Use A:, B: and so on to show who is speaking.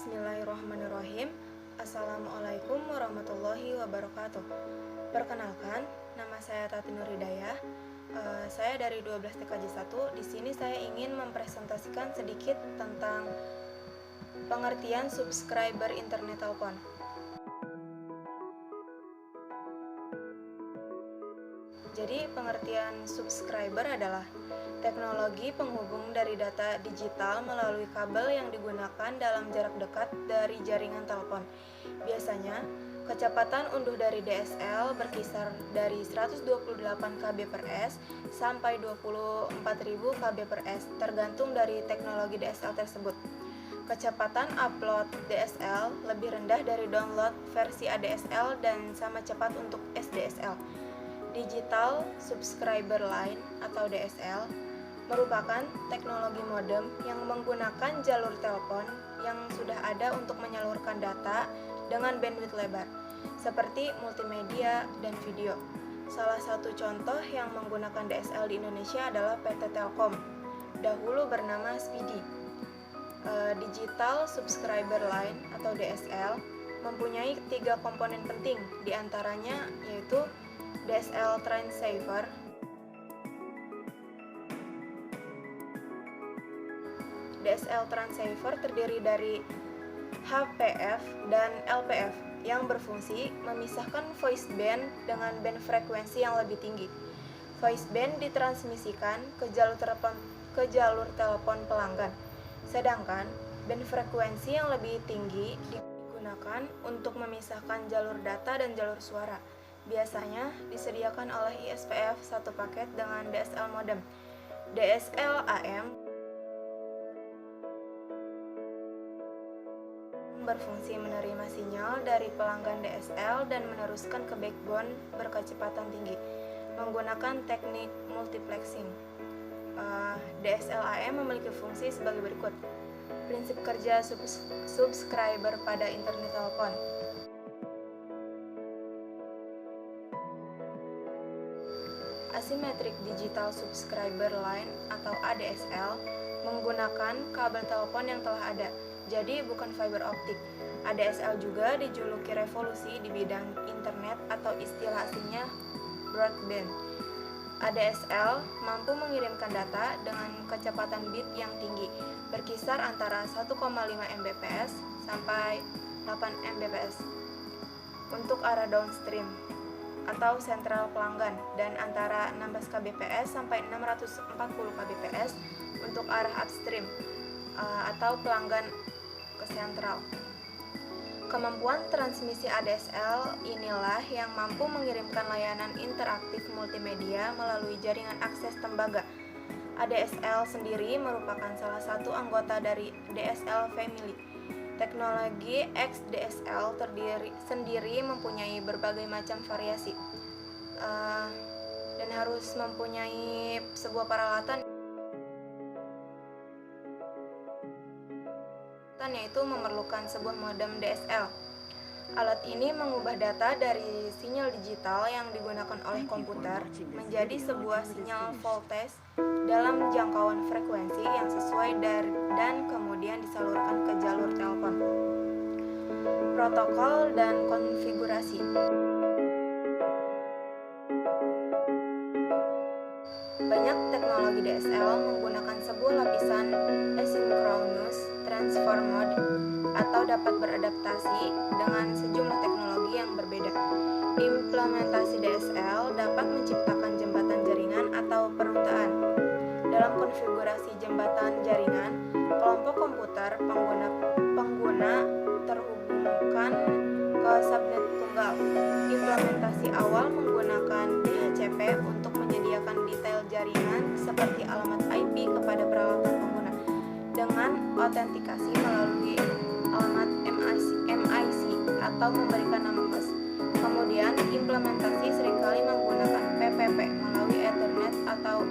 A: Bismillahirrahmanirrahim. Assalamualaikum warahmatullahi wabarakatuh. Perkenalkan, nama saya Tati Nur Hidayah. Saya dari 12 TKJ 1. Di sini saya ingin mempresentasikan sedikit tentang pengertian subscriber internet telepon. Jadi, pengertian subscriber adalah teknologi penghubung dari data digital melalui kabel yang digunakan dalam jarak dekat dari jaringan telepon. Biasanya, kecepatan unduh dari DSL berkisar dari 128 kbps sampai 24.000 kbps, tergantung dari teknologi DSL tersebut. Kecepatan upload DSL lebih rendah dari download versi ADSL dan sama cepat untuk SDSL. Digital Subscriber Line atau DSL merupakan teknologi modem yang menggunakan jalur telepon yang sudah ada untuk menyalurkan data dengan bandwidth lebar, seperti multimedia dan video. Salah satu contoh yang menggunakan DSL di Indonesia adalah PT Telkom, dahulu bernama Speedy. Digital Subscriber Line atau DSL mempunyai 3 komponen penting, diantaranya yaitu DSL Transceiver, DSL Transceiver terdiri dari HPF dan LPF yang berfungsi memisahkan voice band dengan band frekuensi yang lebih tinggi. Voice band ditransmisikan ke jalur telepon pelanggan, sedangkan band frekuensi yang lebih tinggi digunakan untuk memisahkan jalur data dan jalur suara. Biasanya disediakan oleh ISPF satu paket dengan DSL modem. DSL AM berfungsi menerima sinyal dari pelanggan DSL dan meneruskan ke backbone berkecepatan tinggi menggunakan teknik multiplexing. DSL AM memiliki fungsi sebagai berikut. Prinsip kerja subscriber pada internet telepon. Asymmetric Digital Subscriber Line atau ADSL menggunakan kabel telepon yang telah ada, jadi bukan fiber optik. ADSL juga dijuluki revolusi di bidang internet atau istilah aslinya broadband. ADSL mampu mengirimkan data dengan kecepatan bit yang tinggi, berkisar antara 1,5 Mbps sampai 8 Mbps untuk arah downstream atau sentral pelanggan, dan antara 16 kbps sampai 640 kbps untuk arah upstream atau pelanggan ke sentral. Kemampuan transmisi ADSL inilah yang mampu mengirimkan layanan interaktif multimedia melalui jaringan akses tembaga. ADSL sendiri merupakan salah satu anggota dari DSL family. Teknologi XDSL sendiri mempunyai berbagai macam variasi dan harus mempunyai sebuah peralatan, yaitu memerlukan sebuah modem DSL. Alat ini mengubah data dari sinyal digital yang digunakan oleh komputer menjadi sebuah sinyal voltage dalam jangkauan frekuensi yang sesuai dan kemudian disalurkan ke jalur telepon. Protokol dan konfigurasi. Banyak teknologi DSL menggunakan sebuah lapisan asynchronous transfer mode atau dapat beradaptasi dengan sejumlah teknologi yang berbeda. Implementasi DSL dapat menciptakan jembatan jaringan atau perutaan. Dalam konfigurasi jembatan jaringan, kelompok komputer pengguna terhubungkan ke subnet tunggal. Implementasi awal menggunakan DHCP untuk menyediakan detail jaringan seperti alamat IP kepada peralatan pengguna dengan autentikasi melalui alamat MIC atau memberikan nama host. Kemudian implementasi seringkali menggunakan PPP melalui Ethernet atau